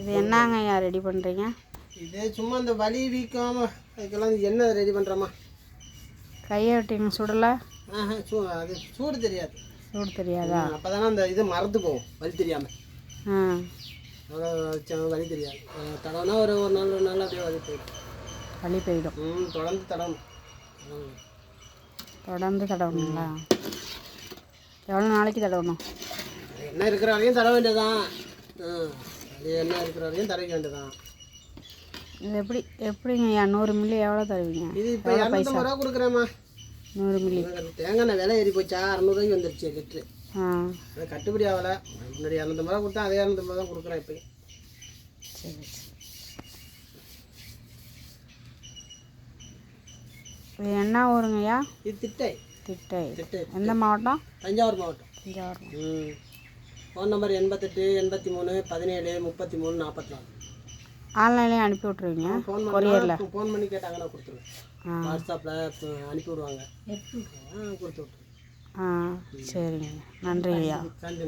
இது என்னங்க ஐயா ரெடி பண்ணுறீங்க? இதே சும்மா இந்த வலி வீக்கம் அதுக்கெல்லாம் என்ன ரெடி பண்ணுறோமா? கையை விட்டீங்க சுடலை? அது சூடு தெரியாது. சூடு தெரியாதா? அப்போ தானே அந்த இது மறந்து போகும் வலி தெரியாமல். அவ்வளோ வலி தெரியாது. தடவைனா ஒரு நாள் அப்படியே வலி போயிடும். வலி போயிடும். தொடர்ந்து தடவணும். தொடர்ந்து தடவணுங்களா? எவ்வளோ நாளைக்கு தடவணும்? என்ன இருக்கிற வரையும் தடவ வேண்டியதான். என்ன இருக்கிற வரையும் தடவிக்க வேண்டியதான். இது எப்படிங்க ஐயா 100 மில்லி எவ்வளோ தருவீங்க? இது இப்போ 250 ரூபா கொடுக்குறேம்மா. 100 மில்லி தேங்காய் எண்ணெய் விலை ஏறி போச்சா? 600 ரூபாய்க்கு வந்துருச்சு லிட்ரு. கட்டுப்படி ஆகலை. முன்னாடி 250 ரூபா கொடுத்தா அதே 250 தான் கொடுக்குறேன் இப்போ. சரி. இது என்ன ஊருங்கய்யா? இது திட்டை. திட்டை. எந்த மாவட்டம்? தஞ்சாவூர் மாவட்டம். தஞ்சாவூர். Phone number 88 83 17 33 44. ஆன்லைன்லேயே அனுப்பி விட்ருவீங்க? கொரியரில் ஃபோன் பண்ணி கேட்டாங்கன்னா கொடுத்துருவேன். வாட்ஸ்அப்பில் அனுப்பி விடுவாங்க. கொடுத்து விட்ருவேன். சரிங்க. நன்றி ஐயா. நன்றி.